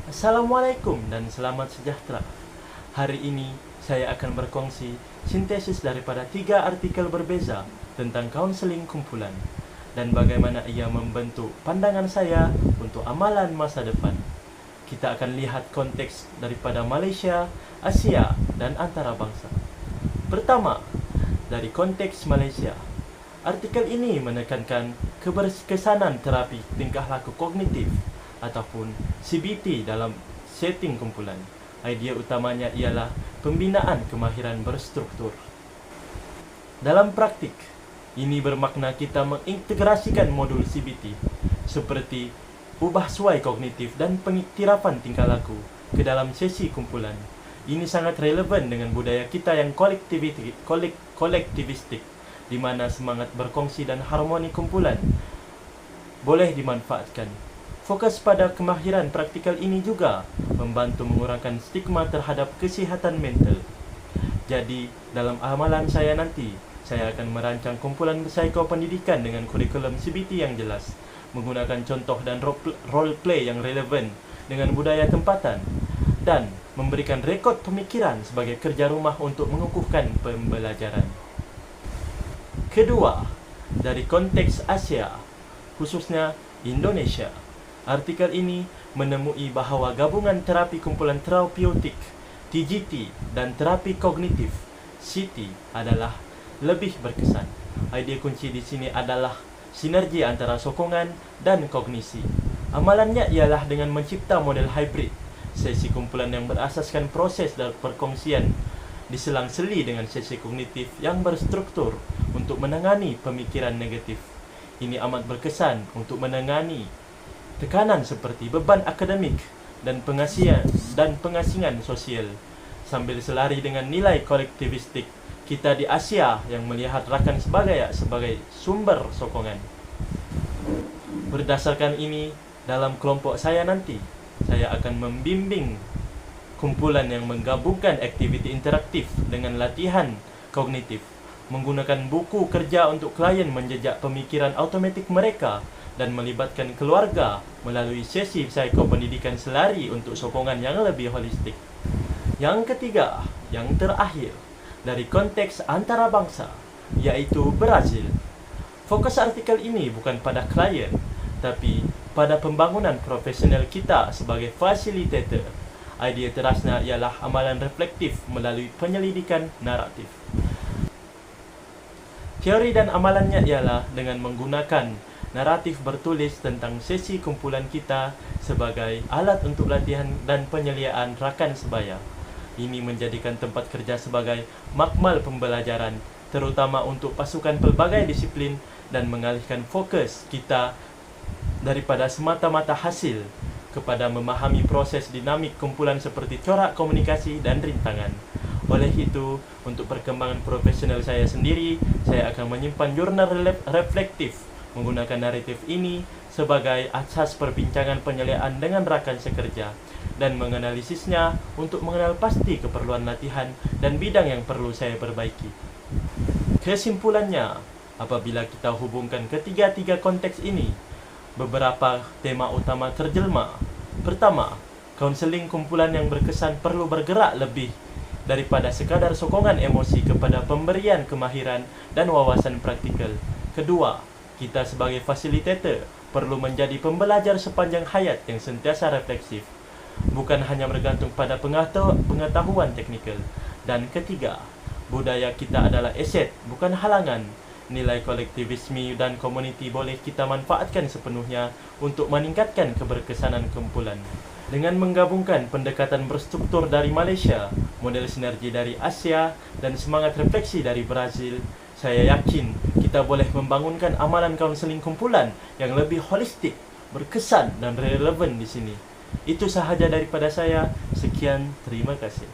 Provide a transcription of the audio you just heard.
Assalamualaikum dan selamat sejahtera. Hari ini saya akan berkongsi sintesis daripada 3 artikel berbeza tentang kaunseling kumpulan dan bagaimana ia membentuk pandangan saya untuk amalan masa depan. Kita akan lihat konteks daripada Malaysia, Asia dan antarabangsa. Pertama, dari konteks Malaysia. Artikel ini menekankan keberkesanan terapi tingkah laku kognitif ataupun CBT dalam setting kumpulan. Idea utamanya ialah pembinaan kemahiran berstruktur. Dalam praktik, ini bermakna kita mengintegrasikan modul CBT seperti ubah suai kognitif dan pengiktirafan tingkah laku ke dalam sesi kumpulan. Ini sangat relevan dengan budaya kita yang kolektivistik, di mana semangat berkongsi dan harmoni kumpulan boleh dimanfaatkan. Fokus pada kemahiran praktikal ini juga membantu mengurangkan stigma terhadap kesihatan mental. Jadi, dalam amalan saya nanti, saya akan merancang kumpulan psikopendidikan dengan kurikulum CBT yang jelas, menggunakan contoh dan role play yang relevan dengan budaya tempatan, dan memberikan rekod pemikiran sebagai kerja rumah untuk mengukuhkan pembelajaran. Kedua, dari konteks Asia, khususnya Indonesia. Artikel ini menemui bahawa gabungan terapi kumpulan terapeutik TGT dan terapi kognitif CT adalah lebih berkesan. Idea kunci di sini adalah sinergi antara sokongan dan kognisi. Amalannya ialah dengan mencipta model hybrid, sesi kumpulan yang berasaskan proses dan perkongsian diselang-seli dengan sesi kognitif yang berstruktur untuk menangani pemikiran negatif. Ini amat berkesan untuk menangani tekanan seperti beban akademik dan pengasingan sosial, sambil selari dengan nilai kolektivistik kita di Asia yang melihat rakan sebagai sumber sokongan. Berdasarkan ini, dalam kelompok saya nanti, saya akan membimbing kumpulan yang menggabungkan aktiviti interaktif dengan latihan kognitif, menggunakan buku kerja untuk klien menjejak pemikiran automatik mereka, dan melibatkan keluarga melalui sesi psikopendidikan selari untuk sokongan yang lebih holistik. Yang ketiga, yang terakhir, dari konteks antarabangsa, yaitu Brazil. Fokus artikel ini bukan pada klien, tapi pada pembangunan profesional kita sebagai fasilitator. Idea terasnya ialah amalan reflektif melalui penyelidikan naratif. Teori dan amalannya ialah dengan menggunakan naratif bertulis tentang sesi kumpulan kita sebagai alat untuk latihan dan penyeliaan rakan sebaya. Ini menjadikan tempat kerja sebagai makmal pembelajaran, terutama untuk pasukan pelbagai disiplin, dan mengalihkan fokus kita daripada semata-mata hasil kepada memahami proses dinamik kumpulan seperti corak komunikasi dan rintangan. Oleh itu, untuk perkembangan profesional saya sendiri, saya akan menyimpan jurnal reflektif menggunakan naratif ini sebagai asas perbincangan penyeliaan dengan rakan sekerja dan menganalisisnya untuk mengenal pasti keperluan latihan dan bidang yang perlu saya perbaiki. Kesimpulannya, apabila kita hubungkan ketiga-tiga konteks ini, beberapa tema utama terjelma. Pertama, kaunseling kumpulan yang berkesan perlu bergerak lebih daripada sekadar sokongan emosi kepada pemberian kemahiran dan wawasan praktikal. Kedua, kita sebagai fasilitator perlu menjadi pembelajar sepanjang hayat yang sentiasa refleksif, bukan hanya bergantung pada pengetahuan teknikal. Dan ketiga, budaya kita adalah aset, bukan halangan. Nilai kolektivisme dan komuniti boleh kita manfaatkan sepenuhnya untuk meningkatkan keberkesanan kumpulan. Dengan menggabungkan pendekatan berstruktur dari Malaysia, model sinergi dari Asia, dan semangat refleksi dari Brazil, saya yakin kita boleh membangunkan amalan kaunseling kumpulan yang lebih holistik, berkesan dan relevan di sini. Itu sahaja daripada saya. Sekian, terima kasih.